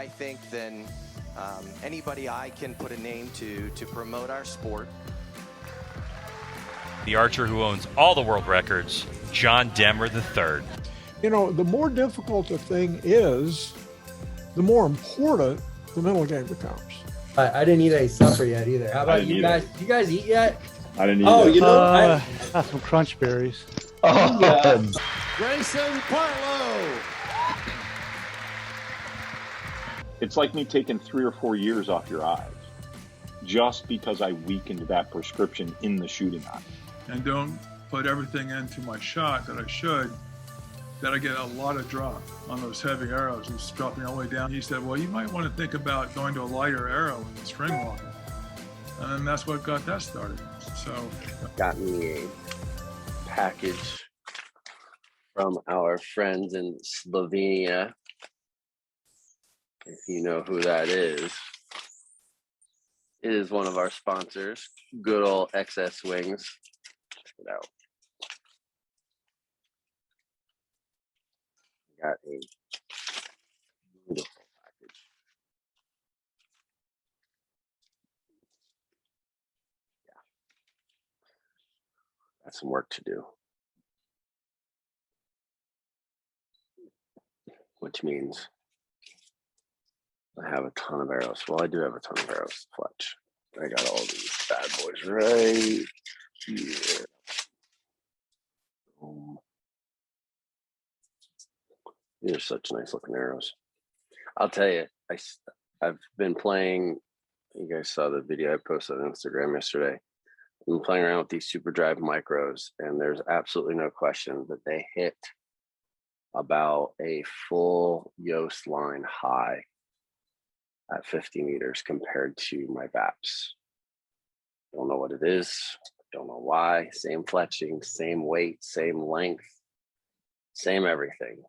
I think, than anybody I can put a name to promote our sport. The archer who owns all the world records, John Demmer III. You know, the more difficult a thing is, the more important the mental game becomes. I didn't eat any supper yet either. How about you guys? Did you guys eat yet? I didn't eat. Oh, you know, I got some crunch berries. Oh, yeah. Grayson Barlow. It's like me taking 3 or 4 years off your eyes just because I weakened that prescription in the shooting eye. And don't put everything into my shot that I should, that I get a lot of drop on those heavy arrows. It's dropping all the way down. He said, well, you might want to think about going to a lighter arrow and string walking. And that's what got that started. So got me a package from our friends in Slovenia. If you know who that is, it is one of our sponsors, good old XS Wings. Check it out. Got a beautiful package. Yeah. Got some work to do. Which means I have a ton of arrows. Well, I do have a ton of arrows to fletch. I got all these bad boys right here. These are such nice looking arrows. I'll tell you, I've been playing, you guys saw the video I posted on Instagram yesterday. I've been playing around with these Super Drive micros, and there's absolutely no question that they hit about a full YOST line high at 50 meters compared to my VAPs. Don't know what it is. Don't know why. Same fletching, same weight, same length, same everything.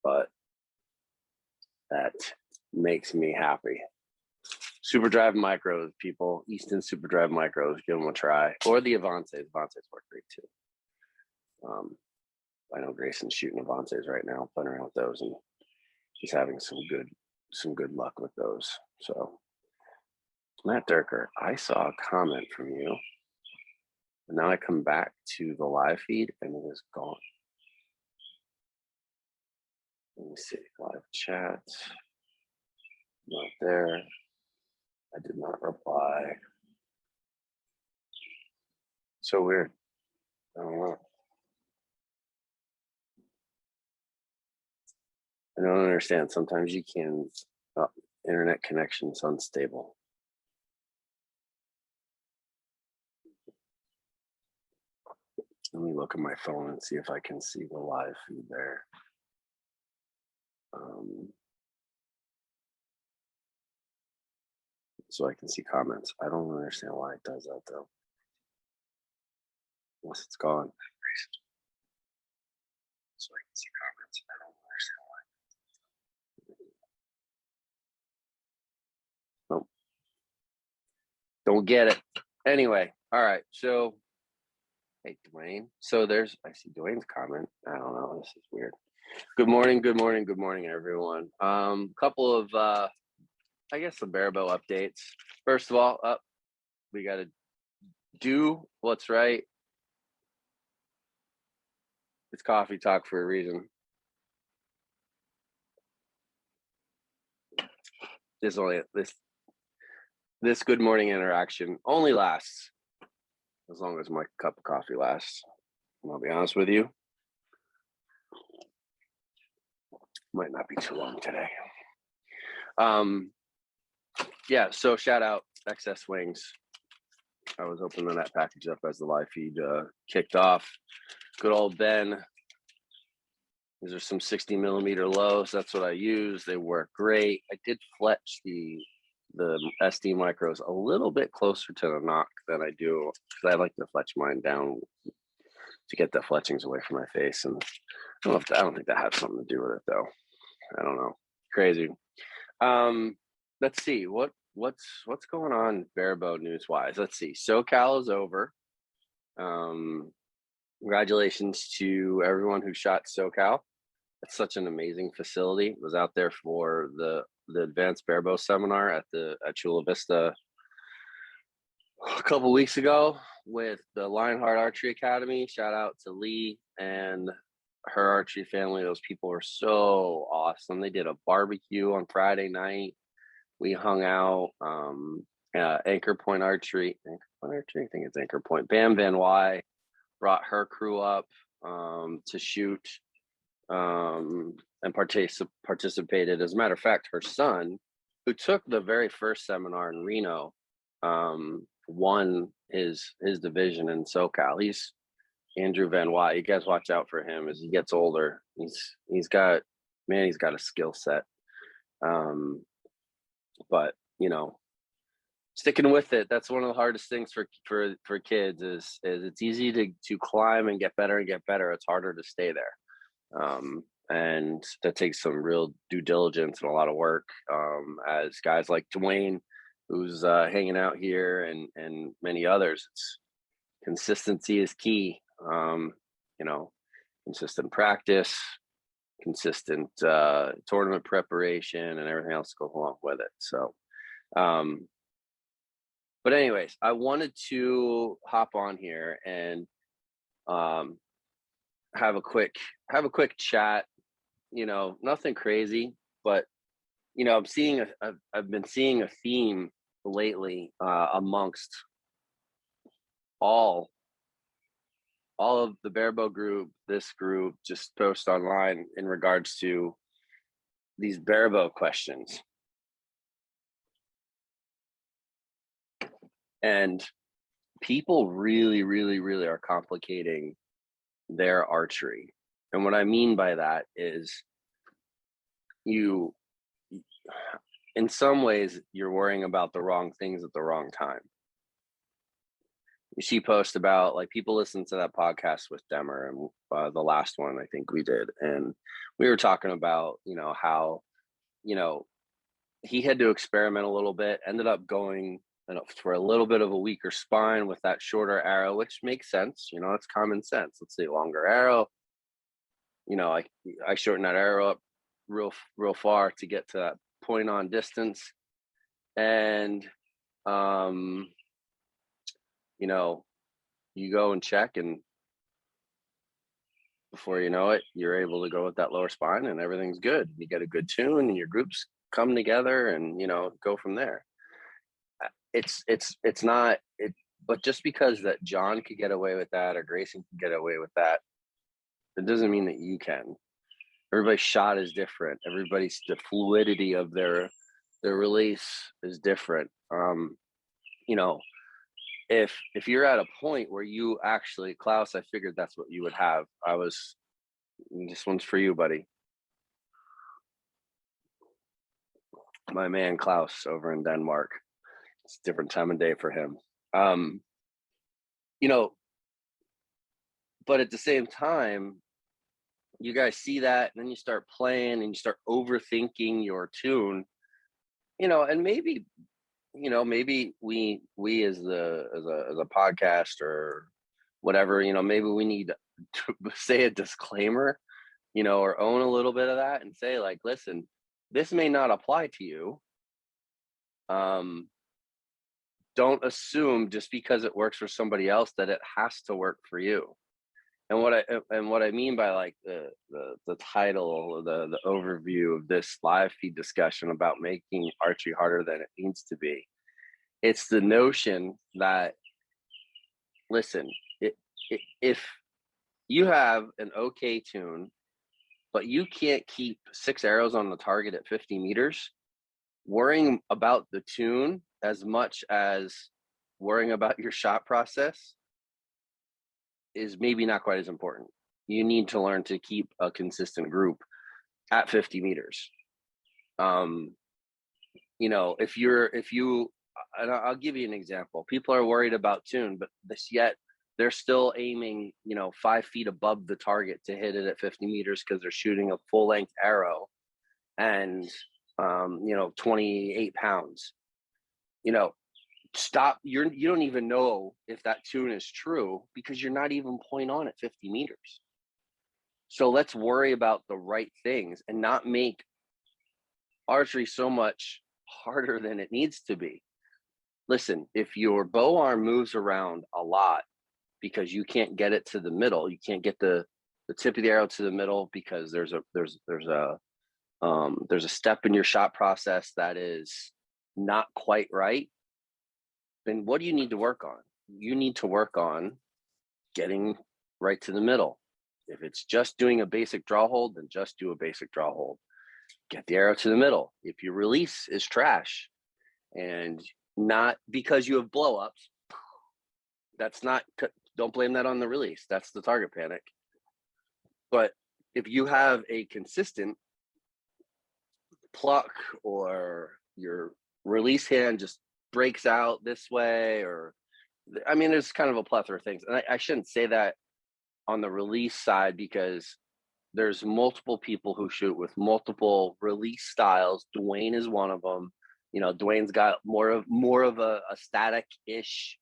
But that makes me happy. Super Drive micros, people. Easton Super Drive micros. Give them a try. Or the Avances. Avances work great too. I know Grayson's shooting Avances right now, playing around with those, and she's having some good luck with those. So, Matt Durker, I saw a comment from you, and now I come back to the live feed, and it is gone. Let me see, live chat, not there. I did not reply. So weird. I don't know. I don't understand. Sometimes you can, internet connection's unstable. Let me look at my phone and see if I can see the live feed there. So I can see comments. I don't understand why it does that though. Unless it's gone. So I can see comments. I don't understand why. Nope. Don't get it. Anyway, all right. So, hey, Dwayne. So I see Dwayne's comment. I don't know. This is weird. Good morning, everyone. Couple of, I guess, some Barebow updates. First of all, we got to do what's right. It's coffee talk for a reason. This good morning interaction only lasts as long as my cup of coffee lasts. And I'll be honest with you, might not be too long today. Yeah, so shout out XS Wings. I was opening that package up as the live feed kicked off. Good old Ben. These are some 60 millimeter lows. That's what I use. They work great. I did fletch the SD micros a little bit closer to the knock than I do, because I like to fletch mine down to get the fletchings away from my face. And I don't think that has something to do with it though. I don't know. Crazy. Let's see what's going on Barebow news wise. Let's see. SoCal is over. Congratulations to everyone who shot SoCal. It's such an amazing facility. Was out there for the the advanced Barebow seminar at Chula Vista a couple weeks ago with the Lionheart Archery Academy. Shout out to Lee and her archery family. Those people were so awesome. They did a barbecue on Friday night. We hung out. Anchor Point Archery. I think it's Anchor Point. Bam Van Wy brought her crew up to shoot and participated. As a matter of fact, her son, who took the very first seminar in Reno, won his division in SoCal. He's Andrew Van Wy. You guys watch out for him as he gets older. He's got a skill set. But sticking with it, that's one of the hardest things for kids is it's easy to climb and get better. It's harder to stay there. And that takes some real due diligence and a lot of work. As guys like Dwayne, who's hanging out here, and many others, consistency is key. Consistent practice, consistent tournament preparation, and everything else goes along with it. So, but anyways, I wanted to hop on here and have a quick chat. Nothing crazy, but I've been seeing a theme lately amongst all of the Barebow group, this group, just post online in regards to these Barebow questions. And people really, really, really are complicating their archery. And what I mean by that is in some ways, you're worrying about the wrong things at the wrong time. She posted about, like, people listen to that podcast with Demer, and the last one I think we did, and we were talking about how he had to experiment a little bit, ended up going for a little bit of a weaker spine with that shorter arrow, which makes sense. It's common sense. Let's say longer arrow. I shorten that arrow up real far to get to that point on distance, and you go and check, and before you know it, you're able to go with that lower spine and everything's good. You get a good tune and your groups come together and, go from there. It's not, but just because that John could get away with that or Grayson could get away with that, it doesn't mean that you can. Everybody's shot is different. The fluidity of their release is different. If you're at a point where you actually, Klaus, I figured that's what you would have. This one's for you, buddy. My man Klaus over in Denmark. It's a different time of day for him. But at the same time, you guys see that, and then you start playing and you start overthinking your tune, and maybe we as a podcast or whatever, maybe we need to say a disclaimer, or own a little bit of that and say, like, listen, this may not apply to you. Don't assume just because it works for somebody else that it has to work for you. And what I mean by, like, the title, the overview of this live feed discussion about making archery harder than it needs to be, it's the notion that, listen, if you have an okay tune, but you can't keep 6 arrows on the target at 50 meters, worrying about the tune as much as worrying about your shot process is maybe not quite as important. You need to learn to keep a consistent group at 50 meters. And I'll give you an example. People are worried about tune, but yet they're still aiming, 5 feet above the target to hit it at 50 meters because they're shooting a full length arrow and, 28 pounds. Stop. You don't even know if that tune is true because you're not even point on at 50 meters. So let's worry about the right things and not make archery so much harder than it needs to be. Listen, if your bow arm moves around a lot because you can't get it to the middle, you can't get the tip of the arrow to the middle because there's a step in your shot process that is not quite right, then what do you need to work on? You need to work on getting right to the middle. If it's just doing a basic draw hold, then just do a basic draw hold. Get the arrow to the middle. If your release is trash, and not because you have blow-ups, that's not, don't blame that on the release. That's the target panic. But if you have a consistent pluck, or your release hand just breaks out this way, or, I mean, there's kind of a plethora of things. And I shouldn't say that on the release side, because there's multiple people who shoot with multiple release styles. Dwayne is one of them. You know, Dwayne's got more of a static-ish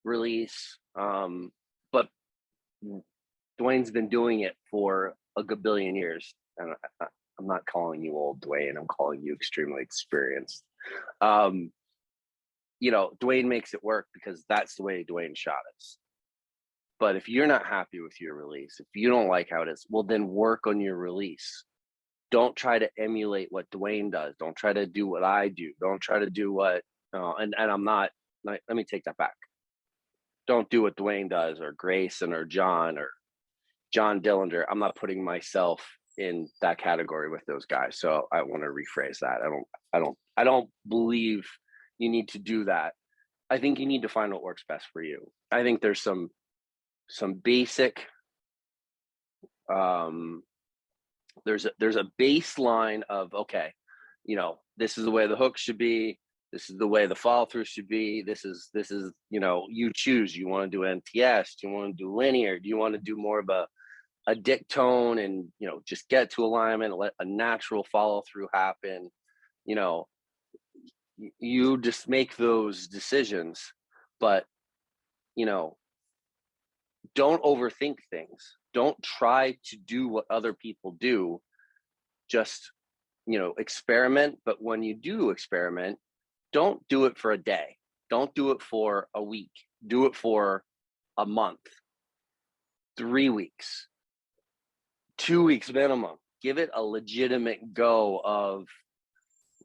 release. But Dwayne's been doing it for a good billion years. And I'm not calling you old, Dwayne. I'm calling you extremely experienced. You know, Dwayne makes it work because that's the way Dwayne shot us. But if you're not happy with your release, if you don't like how it is, well, then work on your release. Don't try to emulate what Dwayne does. Don't try to do what I do. Don't try to do what, and I'm not, let me take that back. Don't do what Dwayne does, or Grayson, or John Dillinger. I'm not putting myself in that category with those guys. So I want to rephrase that. I don't believe you need to do that. I think you need to find what works best for you. I think there's some basic, there's a baseline of, okay, you know, this is the way the hook should be. This is the way the follow through should be. This is, you know, you choose. You want to do NTS? Do you want to do linear? Do you want to do more of a dick tone and, you know, just get to alignment, let a natural follow through happen? You know, you just make those decisions, but, you know, don't overthink things. Don't try to do what other people do. Just, you know, experiment. But when you do experiment, don't do it for a day. Don't do it for a week. Do it for a month, 3 weeks, 2 weeks minimum. Give it a legitimate go of,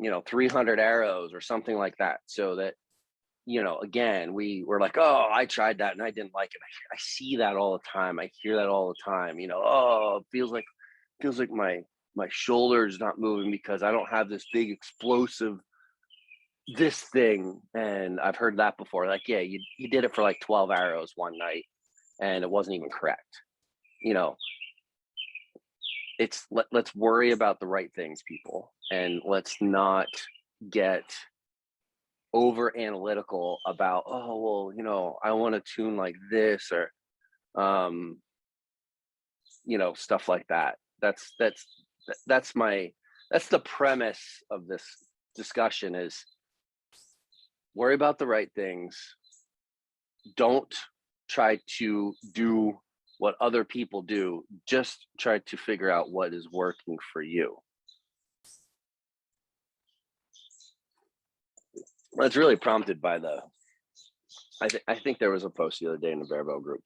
you know, 300 arrows or something like that, so that, you know, again, we were like, oh, I tried that and I didn't like it. I see that all the time. I hear that all the time. You know, oh, it feels like my shoulder's not moving because I don't have this big explosive this thing. And I've heard that before. Like, yeah, you did it for like 12 arrows one night and it wasn't even correct. You know, it's let's worry about the right things, people, and let's not get over analytical about, oh, well, you know, I want to tune like this, or you know, stuff like that. That's the premise of this discussion, is worry about the right things. Don't try to do what other people do. Just try to figure out what is working for you. Well, it's really prompted by I think there was a post the other day in the Barebow group,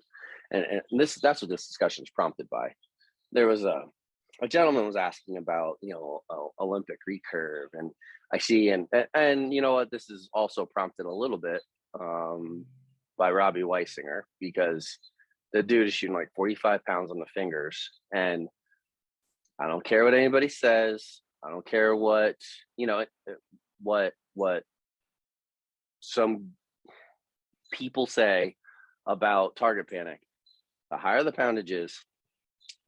and that's what this discussion is prompted by. There was a gentleman was asking about, you know, Olympic recurve, and I see, and you know what, this is also prompted a little bit by Robbie Weisinger, because the dude is shooting like 45 pounds on the fingers, and I don't care what anybody says. I don't care what, you know, what some people say about target panic. The higher the poundage is,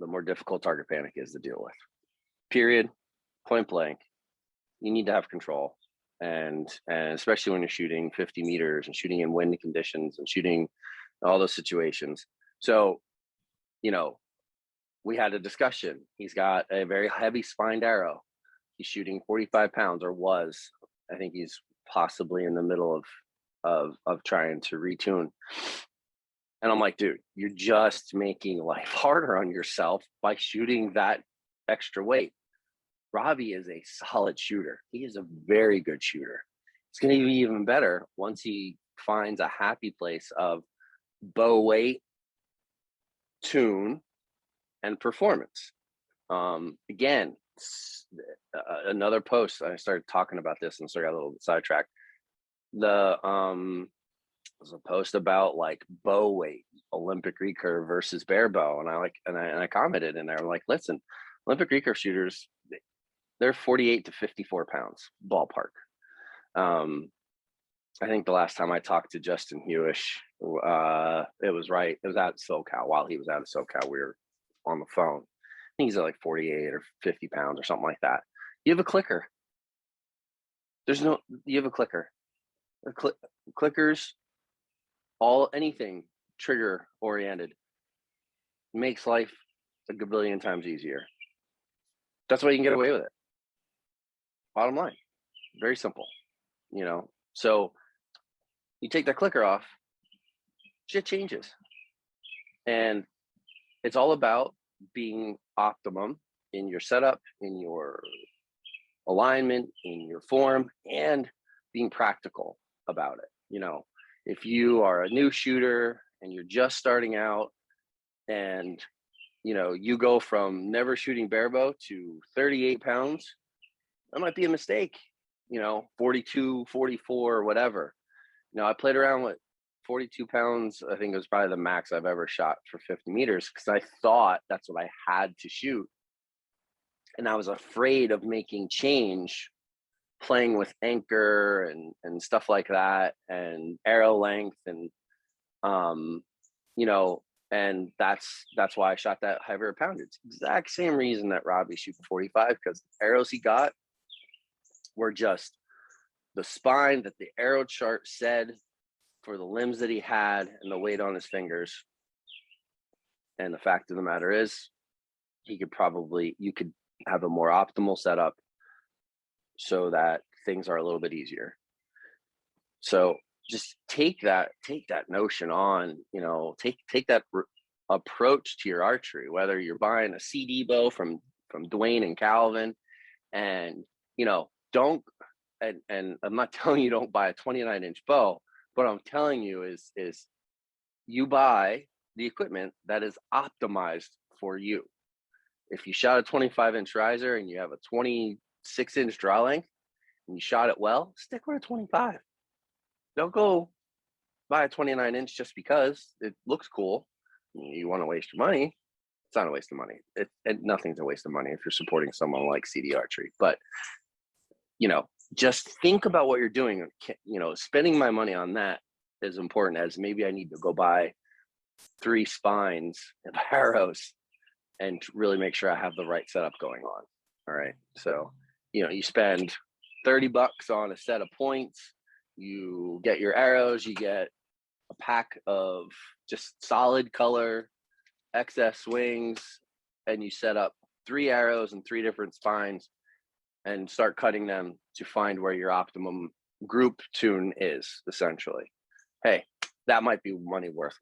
the more difficult target panic is to deal with. Period. Point blank. You need to have control, and especially when you're shooting 50 meters and shooting in wind conditions and shooting all those situations. So, you know, we had a discussion. He's got a very heavy spined arrow. He's shooting 45 pounds, or was. I think he's possibly in the middle of trying to retune. And I'm like, dude, you're just making life harder on yourself by shooting that extra weight. Robbie is a solid shooter. He is a very good shooter. It's going to be even better once he finds a happy place of bow weight, tune, and performance. Again, another post, I started talking about this and so I got a little bit sidetracked. Was a post about like bow weight, Olympic recurve versus barebow, and I commented in there. I'm like, listen, Olympic recurve shooters, they're 48 to 54 pounds ballpark. I think the last time I talked to Justin Hewish, it was out of SoCal. While he was out of SoCal, we were on the phone. I think he's at like 48 or 50 pounds or something like that. You have a clicker. You have a clicker. Clickers, anything trigger oriented makes life a gabillion times easier. That's why you can get away with it. Bottom line, very simple, so you take that clicker off, shit changes. And it's all about being optimum in your setup, in your alignment, in your form, and being practical about it. If you are a new shooter and you're just starting out and, you go from never shooting barebow to 38 pounds, that might be a mistake, 42, 44, whatever. I played around with 42 pounds. I think it was probably the max I've ever shot for 50 meters because I thought that's what I had to shoot. And I was afraid of making change, playing with anchor and stuff like that, and arrow length, and and that's why I shot that heavier poundage. Exact same reason that Robbie's shooting 45, because the arrows he got were just the spine that the arrow chart said for the limbs that he had and the weight on his fingers. And the fact of the matter is, you could have a more optimal setup so that things are a little bit easier. So just take that notion on, take that approach to your archery, whether you're buying a CD bow from Dwayne and Calvin, and, don't, and I'm not telling you don't buy a 29-inch bow, but I'm telling you is you buy the equipment that is optimized for you. If you shot a 25-inch riser and you have a 26-inch draw length and you shot it well, stick with a 25. Don't go buy a 29-inch just because it looks cool. You want to waste your money. It's not a waste of money. Nothing's a waste of money if you're supporting someone like CD Archery. But, just think about what you're doing. Spending my money on that is important as maybe I need to go buy 3 spines of arrows and really make sure I have the right setup going on. All right. So, you spend $30 on a set of points, you get your arrows, you get a pack of just solid color XS swings, and you set up 3 arrows and 3 different spines and start cutting them to find where your optimum group tune is, essentially. Hey, that might be money worth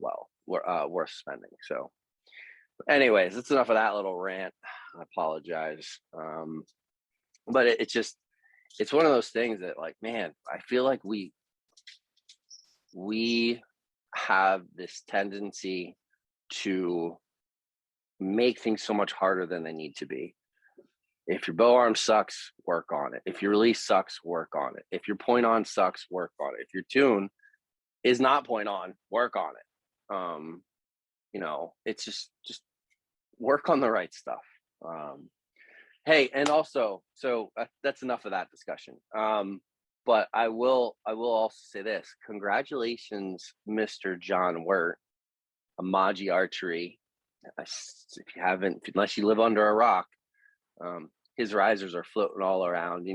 spending. So anyways, that's enough of that little rant. I apologize. But it's one of those things that, like, man, I feel like we have this tendency to make things so much harder than they need to be. If your bow arm sucks, work on it. If your release sucks, work on it. If your point on sucks, work on it. If your tune is not point on, work on it. It's just work on the right stuff. Hey, and also, so that's enough of that discussion. But I will also say this: congratulations, Mr. John Wirt, MOJO Archery. If you haven't, unless you live under a rock, his risers are floating all around.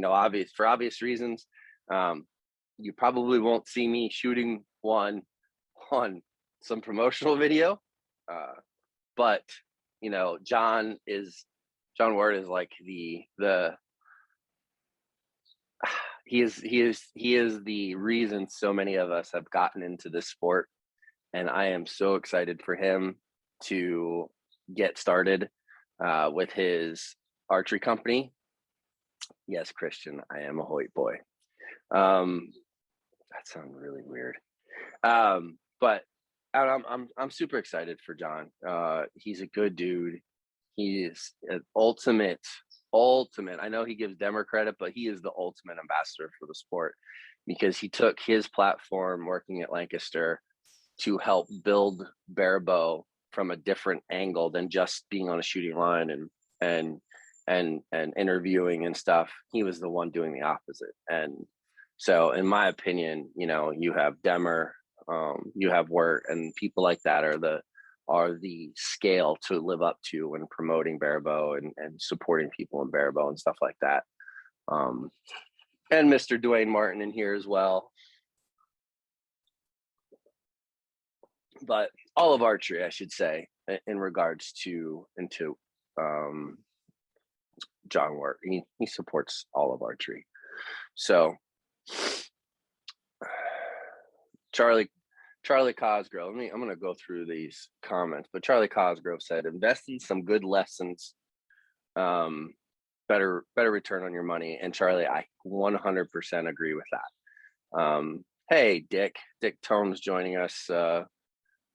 For obvious reasons. You probably won't see me shooting one on some promotional video, but John Wirt is like he is the reason so many of us have gotten into this sport, and I am so excited for him to get started with his archery company. Yes, Christian, I am a Hoyt boy. That sounds really weird. But I'm super excited for John. He's a good dude. He is an ultimate. I know he gives Demmer credit, but he is the ultimate ambassador for the sport because he took his platform working at Lancaster to help build Barebow from a different angle than just being on a shooting line and interviewing and stuff. He was the one doing the opposite. And so in my opinion, you know, you have Demmer, you have Wirt, and people like that are the scale to live up to when promoting Barebow and supporting people in Barebow and stuff like that. And Mr. Dwayne Martin in here as well. But all of archery, I should say, in regards to John Wirt, he supports all of archery. So Charlie Cosgrove, I'm going to go through these comments, but Charlie Cosgrove said, invest in some good lessons, better return on your money. And Charlie, I 100% agree with that. Hey, Dick Tone's joining us in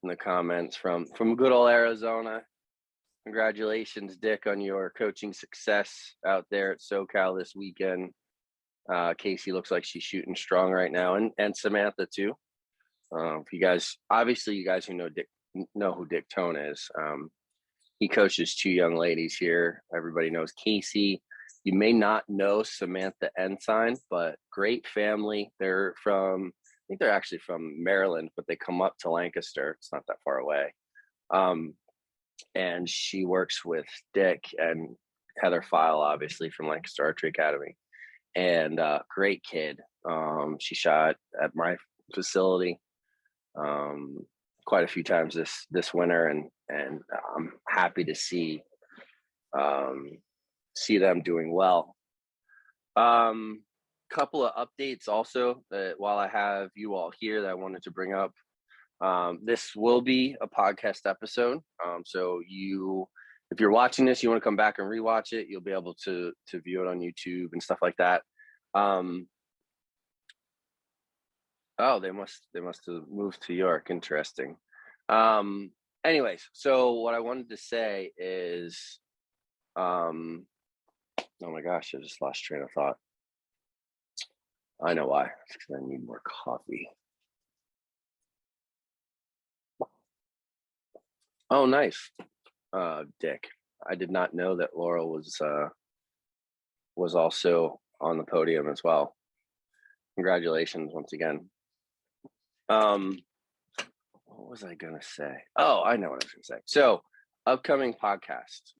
the comments from good old Arizona. Congratulations, Dick, on your coaching success out there at SoCal this weekend. Casey looks like she's shooting strong right now, and Samantha too. You guys who know who Dick Tone is. He coaches two young ladies here. Everybody knows Casey. You may not know Samantha Ensign, but great family. I think they're actually from Maryland, but they come up to Lancaster. It's not that far away. And she works with Dick and Heather File, obviously from Lancaster Archery Academy. And great kid. She shot at my facility quite a few times this winter, and I'm happy to see them doing well. Couple of updates also that while I have you all here that I wanted to bring up. This will be a podcast episode. So if you're watching this, you want to come back and rewatch it, you'll be able to view it on YouTube and stuff like that. Oh, they must have moved to York. Interesting. Anyways, so what I wanted to say is, oh my gosh, I just lost train of thought. I know why. It's because I need more coffee. Oh, nice, Dick. I did not know that Laurel was also on the podium as well. Congratulations once again. What was I gonna say? Oh, I know what I was gonna say. So, upcoming podcast.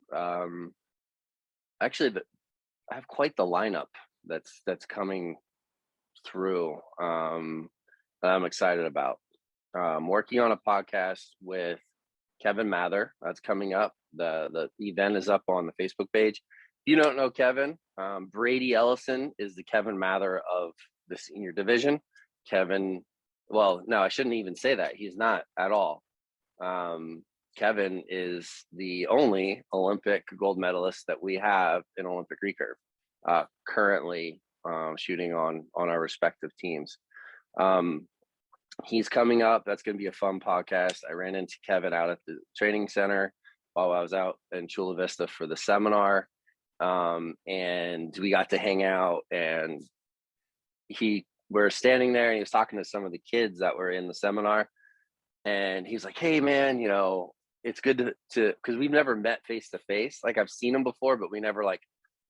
Actually, I have quite the lineup that's coming through. That I'm excited about. Working on a podcast with Kevin Mather. That's coming up. The event is up on the Facebook page. If you don't know Kevin, Brady Ellison is the Kevin Mather of the senior division. Kevin, well, no, I shouldn't even say that. He's not at all. Kevin is the only Olympic gold medalist that we have in Olympic recurve, currently shooting on our respective teams. He's coming up. That's going to be a fun podcast. I ran into Kevin out at the training center while I was out in Chula Vista for the seminar. And we got to hang out, and we're standing there and he was talking to some of the kids that were in the seminar, and he's like, hey man, you know, it's good to because we've never met face to face. Like I've seen him before, but we never like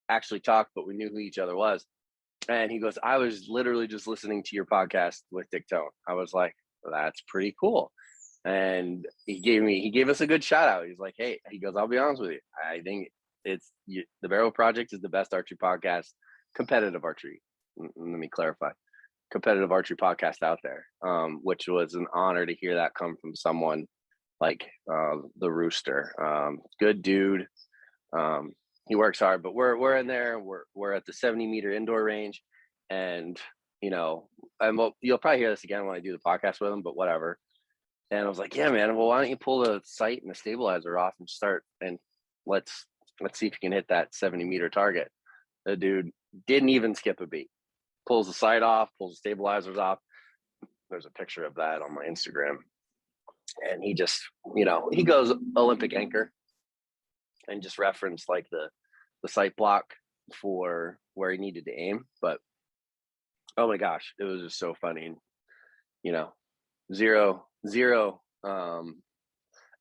actually talked, but we knew who each other was. And he goes, I was literally just listening to your podcast with Dick Tone. I was like, that's pretty cool. And he gave us a good shout out. He's like, hey, he goes, I'll be honest with you. I think the Barrow Project is the best archery podcast, competitive archery. Let me clarify, competitive archery podcast out there, which was an honor to hear that come from someone like the Rooster. Good dude. He works hard, but we're in there. We're at the 70-meter indoor range, and you know, you'll probably hear this again when I do the podcast with him, but whatever. And I was like, yeah, man. Well, why don't you pull the sight and the stabilizer off and start, and let's see if you can hit that 70-meter target. The dude didn't even skip a beat. Pulls the sight off, pulls the stabilizers off. There's a picture of that on my Instagram. And he just, he goes Olympic anchor and just referenced like the sight block for where he needed to aim. But oh my gosh, it was just so funny. And, zero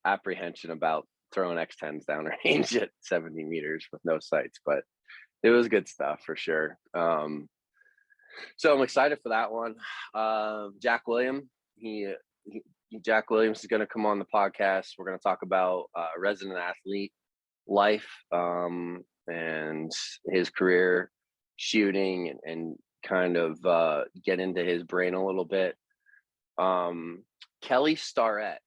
apprehension about throwing X10s down range at 70 meters with no sights, but it was good stuff for sure. So I'm excited for that one. Jack Williams is going to come on the podcast. We're going to talk about resident athlete life and his career shooting and kind of get into his brain a little bit. Kelly Starrett.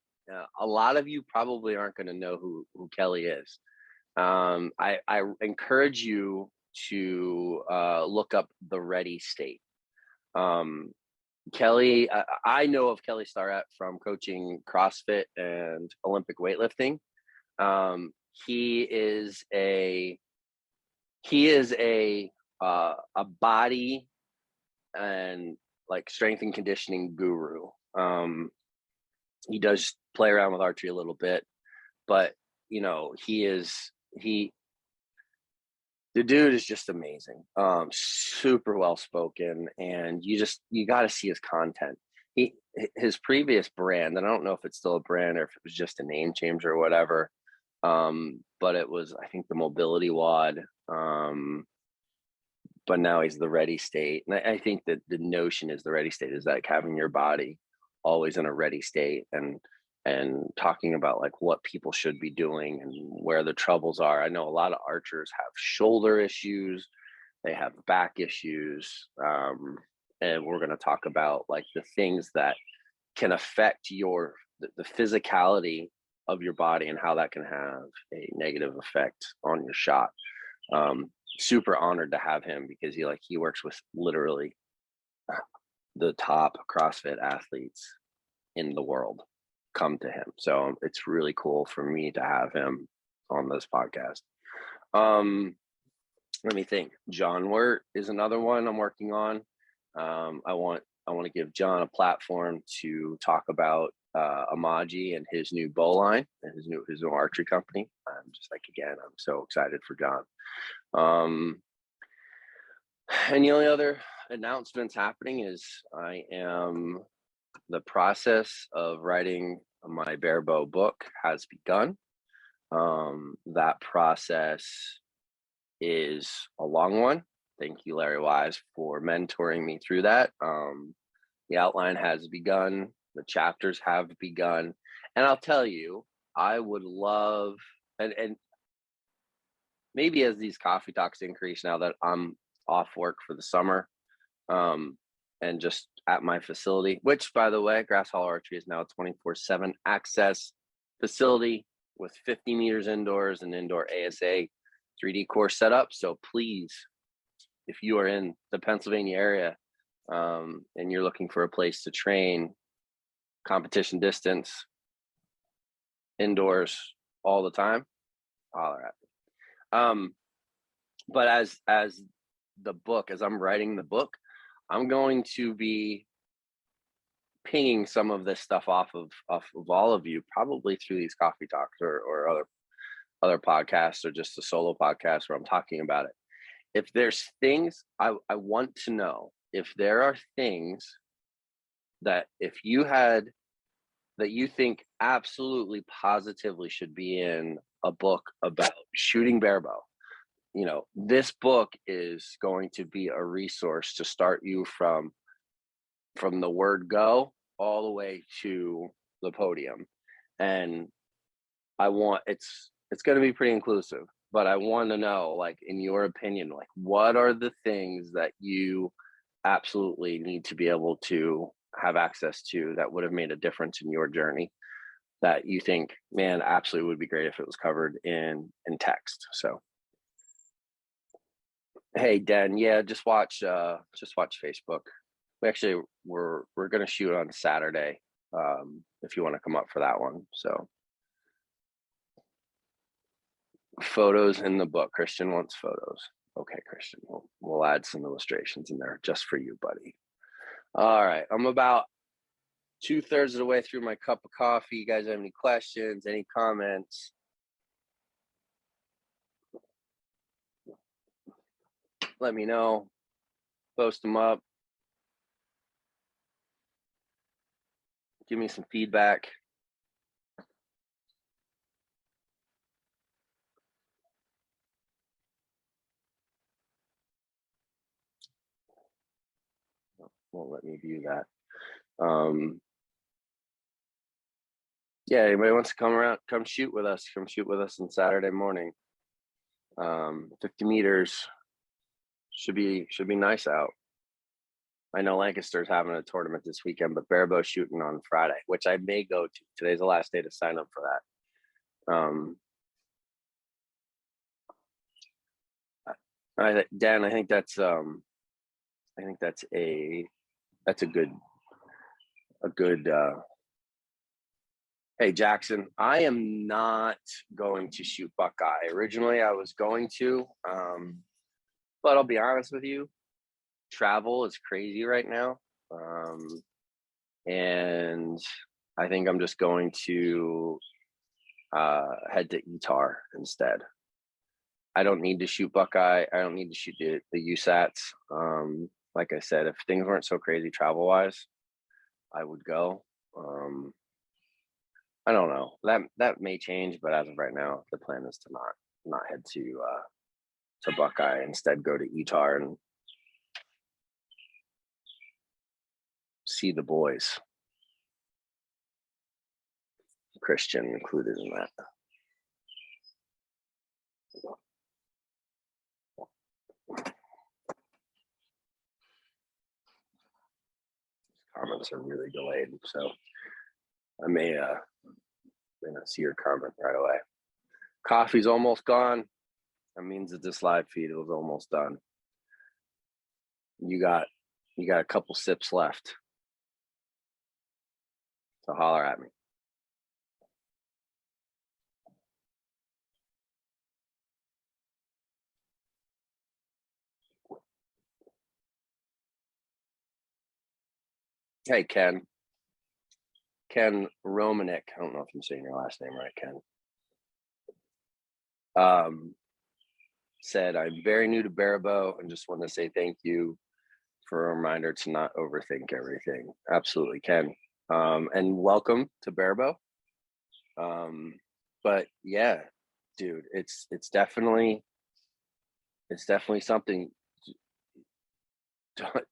A lot of you probably aren't going to know who Kelly is. I encourage you to look up the Ready State. Kelly, I know of Kelly Starrett from coaching CrossFit and Olympic weightlifting. He is a body and like strength and conditioning guru. He does play around with archery a little bit, but the dude is just amazing. Super well spoken, and you got to see his content. His previous brand, and I don't know if it's still a brand or if it was just a name change or whatever, but it was, I think, the mobility wad. But now he's the Ready State, and I think that the notion is the Ready State is like having your body always in a ready state, and talking about like what people should be doing and where the troubles are. I know a lot of archers have shoulder issues, they have back issues, and we're going to talk about like the things that can affect the physicality of your body and how that can have a negative effect on your shot. Super honored to have him because he works with literally the top CrossFit athletes in the world come to him. So it's really cool for me to have him on this podcast. Let me think. John Wirt is another one I'm working on. I want to give John a platform to talk about MOJO and his new bow line and his new archery company. I'm so excited for John. And the only other announcements happening is the process of writing my Barebow book has begun. That process is a long one. Thank you, Larry Wise, for mentoring me through that. The outline has begun. The chapters have begun. And I'll tell you, I would love, and maybe as these coffee talks increase now that I'm off work for the summer, and just at my facility, which, by the way, Grass Hall Archery is now a 24/7 access facility with 50 meters indoors and indoor ASA 3D course set up. So please, if you are in the Pennsylvania area and you're looking for a place to train, competition distance, indoors all the time, holler at me. But as I'm writing the book, I'm going to be pinging some of this stuff off of all of you, probably through these coffee talks or other podcasts or just a solo podcast where I'm talking about it. If there's things I want to know, if there are things that that you think absolutely positively should be in a book about shooting barebow, this book is going to be a resource to start you from the word go all the way to the podium. And it's going to be pretty inclusive, but I want to know, like, in your opinion, like, what are the things that you absolutely need to be able to have access to that would have made a difference in your journey that you think, man, absolutely would be great if it was covered in text. So, hey, Dan, yeah, just watch Facebook. We're going to shoot on Saturday if you want to come up for that one. So photos in the book. Christian wants photos. Okay, Christian, we'll add some illustrations in there just for you, buddy. All right, I'm about 2/3 of the way through my cup of coffee. You guys have any questions, any comments? Let me know. Post them up. Give me some feedback. Won't let me view that. Yeah, anybody wants to come around, come shoot with us. Come shoot with us on Saturday morning. 50 meters should be nice out. I know Lancaster's having a tournament this weekend, but Barebow shooting on Friday, which I may go to. Today's the last day to sign up for that. Dan, I think that's a good hey Jackson, I am not going to shoot Buckeye. Originally I was going to, but I'll be honest with you, travel is crazy right now. And I think I'm just going to head to ETAR instead. I don't need to shoot Buckeye. I don't need to shoot the USATs. Like I said, if things weren't so crazy travel wise, I would go. I don't know. That may change, but as of right now, the plan is to not head to Buckeye. Instead, go to ETAR and see the boys. Christian included in that. Comments are really delayed, so I may not see your comment right away. Coffee's almost gone. That means that this live feed was almost done. You got a couple sips left. So holler at me. Hey, Ken Romanek. I don't know if I'm saying your last name right, Ken. Said, I'm very new to Barebow and just want to say thank you for a reminder to not overthink everything. Absolutely, Ken. And welcome to Barebow. But yeah, dude, it's definitely something.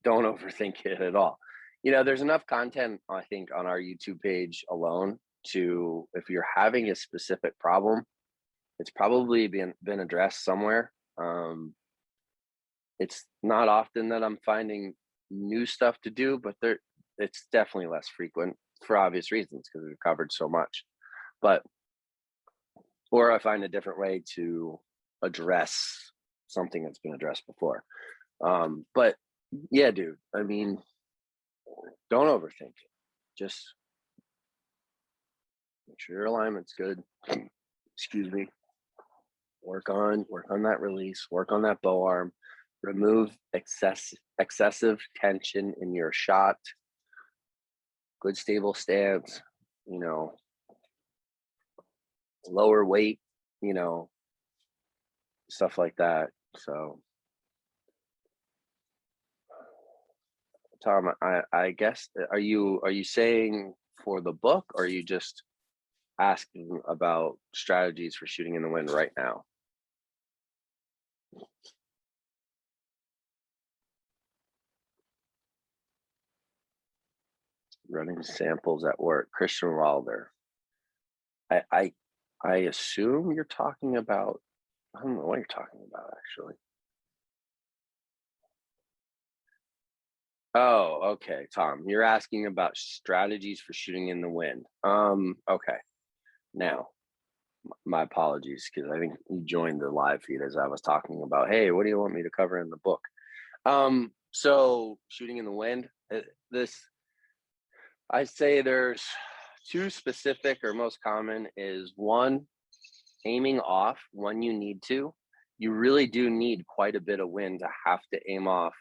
Don't overthink it at all. You know, there's enough content, I think, on our YouTube page alone to, if you're having a specific problem, it's probably been addressed somewhere. It's not often that I'm finding new stuff to do, but it's definitely less frequent for obvious reasons because we've covered so much. Or I find a different way to address something that's been addressed before. But yeah, dude, I mean, don't overthink it. Just make sure your alignment's good. Excuse me. Work on that release, work on that bow arm, remove excessive tension in your shot, good stable stance, you know, lower weight, you know, stuff like that. So Tom, I guess, are you saying for the book, or are you just asking about strategies for shooting in the wind right now? Running samples at work, Christian Wilder. I assume you're talking about, I don't know what you're talking about actually. Oh, okay, Tom, you're asking about strategies for shooting in the wind. Okay. Now, my apologies, because I think you joined the live feed as I was talking about, hey, what do you want me to cover in the book? So shooting in the wind, I say there's two specific, or most common is one, aiming off when you need to. you really do need quite a bit of wind to have to aim off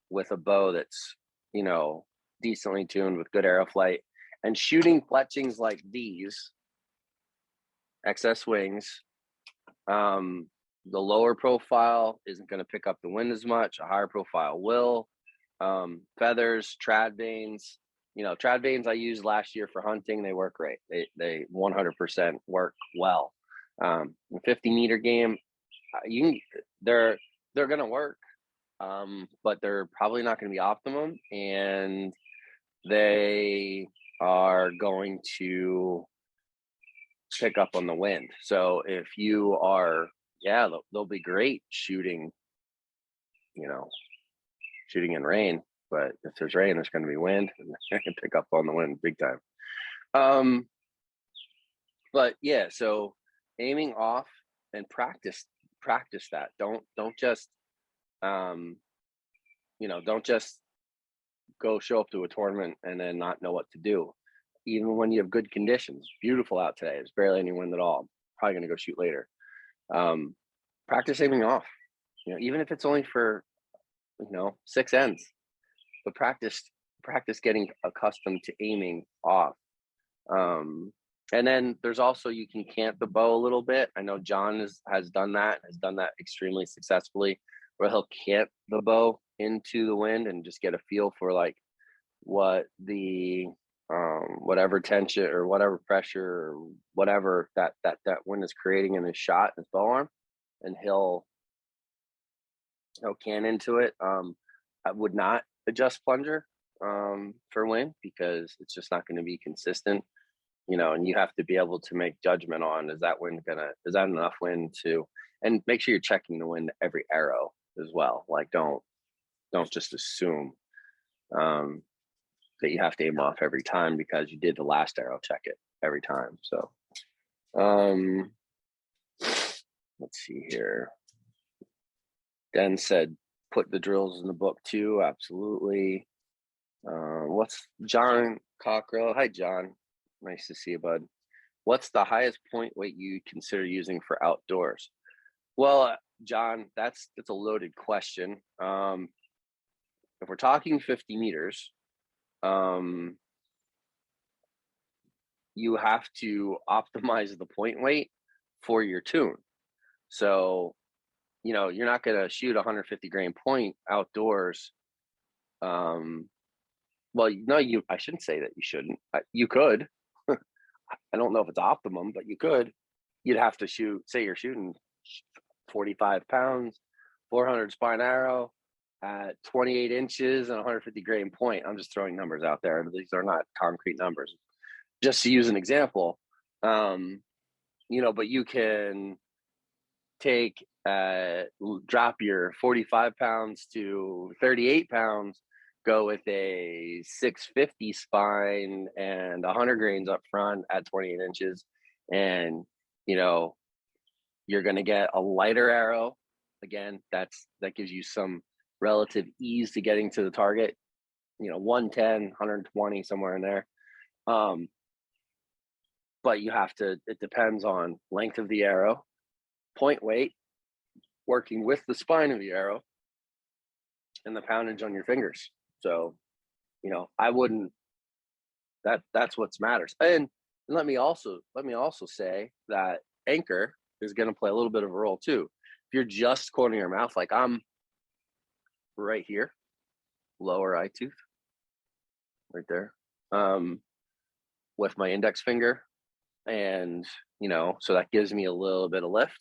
with a bow that's, you know, decently tuned with good arrow flight. And shooting fletchings like these, excess wings, the lower profile isn't going to pick up the wind as much. A higher profile will. Feathers, trad vanes, you know, trad vanes I used last year for hunting. They work great. They 100% work well. 50-meter game, they're going to work, but they're probably not going to be optimum, and they are going to pick up on the wind. So if you are, yeah, they'll be great shooting, you know, shooting in rain, but if there's rain, there's going to be wind, and they can pick up on the wind big time. But yeah, so aiming off and practice that. Don't just, you know, don't just go show up to a tournament and then not know what to do. Even when you have good conditions, beautiful out today, there's barely any wind at all. I'm probably going to go shoot later. Practice aiming off, you know, even if it's only for, you know, 6 ends, but practice getting accustomed to aiming off. And then there's also, you can cant the bow a little bit. I know John has done that extremely successfully, where he'll cant the bow into the wind and just get a feel for like what the whatever tension or whatever pressure or whatever that wind is creating in his shot, his bow arm, and he'll can into it. I would not adjust plunger for wind, because it's just not going to be consistent, you know, and you have to be able to make judgment on, is that enough wind to, and make sure you're checking the wind every arrow as well. Like don't just assume that you have to aim off every time because you did the last arrow, check it every time. So let's see here. Den said, put the drills in the book too. Absolutely. What's John Cockrell? Hi, John. Nice to see you, bud. What's the highest point weight you consider using for outdoors? Well, John, that's a loaded question. If we're talking 50 meters, you have to optimize the point weight for your tune. So, you know, you're not going to shoot 150 grain point outdoors. Well, no, I shouldn't say that you shouldn't. You could. I don't know if it's optimum, but you could. You'd have to shoot, say you're shooting 45 pounds, 400 spine arrow at 28 inches and 150 grain point. I'm just throwing numbers out there. These are not concrete numbers. Just to use an example, you know, but you can take, drop your 45 pounds to 38 pounds, go with a 650 spine and 100 grains up front at 28 inches. And, you know, you're going to get a lighter arrow. Again, that gives you some relative ease to getting to the target, you know, 110, 120, somewhere in there. But you have to, it depends on length of the arrow, point weight, working with the spine of the arrow, and the poundage on your fingers. So, you know, I wouldn't, that's what matters. And let me also say that anchor is going to play a little bit of a role too. If you're just cornering your mouth, like I'm right here, lower eye tooth, right there, with my index finger, and you know, so that gives me a little bit of lift.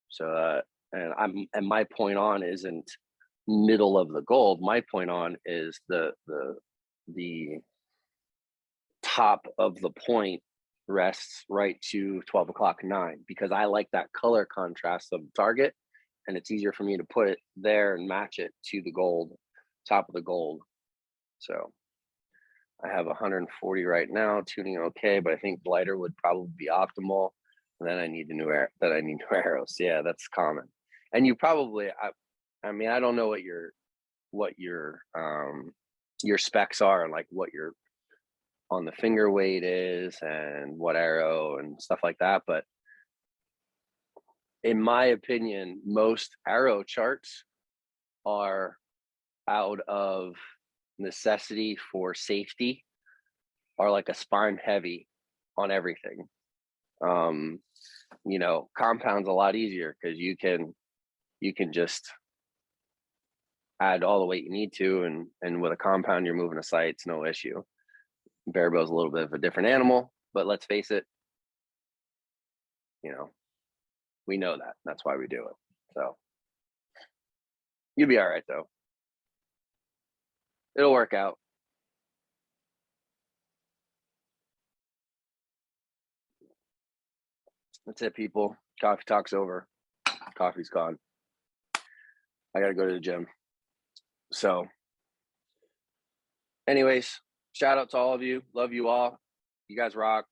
So, and my point on isn't middle of the gold. My point on is the top of the point rests right to 12 o'clock 9, because I like that color contrast of the target, and it's easier for me to put it there and match it to the gold, top of the gold. So I have 140 right now, tuning okay, but I think lighter would probably be optimal. And then I need new arrows. Yeah, that's common. And you probably, I mean, I don't know what your specs are, and like what your on the finger weight is and what arrow and stuff like that, but in my opinion, most arrow charts are out of necessity for safety, are like a spine heavy on everything. You know, compound's a lot easier because you can just add all the weight you need to, and with a compound you're moving a sight, it's no issue. Barebow a little bit of a different animal, but let's face it, you know, we know that. That's why we do it. So you'll be all right though. It'll work out. That's it, people. Coffee talk's over. Coffee's gone. I gotta go to the gym. So anyways, shout out to all of you. Love you all. You guys rock.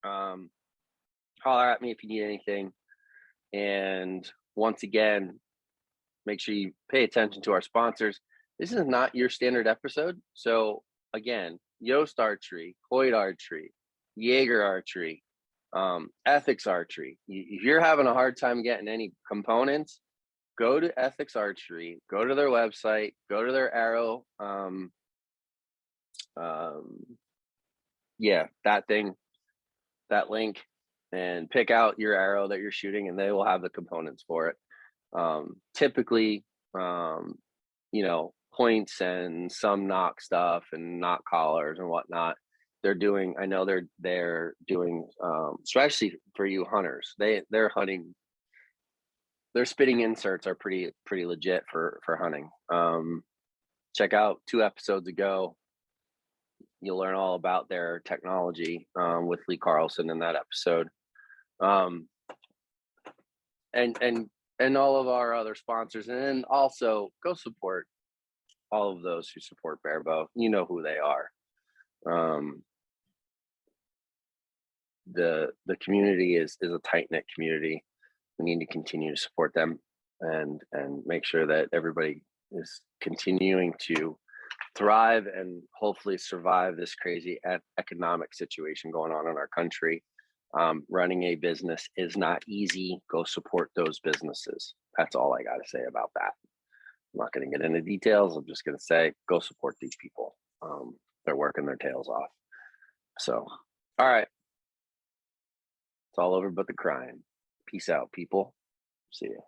Holler at me if you need anything. And once again, make sure you pay attention to our sponsors. This is not your standard episode. So again, YOST Archery, HOYT Archery, JAGER Archery, Ethics Archery. If you're having a hard time getting any components, go to Ethics Archery, go to their website, go to their arrow. Yeah, that thing, that link, and pick out your arrow that you're shooting, and they will have the components for it. Typically, you know, points and some knock stuff and knock collars and whatnot. They're doing, I know they're doing, especially for you hunters, they're hunting. Their spitting inserts are pretty legit for hunting. Check out 2 episodes ago. You'll learn all about their technology with Lee Carlson in that episode. And all of our other sponsors, and then also go support all of those who support Barebow. You know who they are. The community is a tight-knit community. We need to continue to support them and make sure that everybody is continuing to thrive and hopefully survive this crazy economic situation going on in our country. Running a business is not easy. Go support those businesses. That's all I got to say about that. I'm not going to get into details. I'm just going to say, go support these people. They're working their tails off. So, all right. It's all over but the crying. Peace out, people. See ya.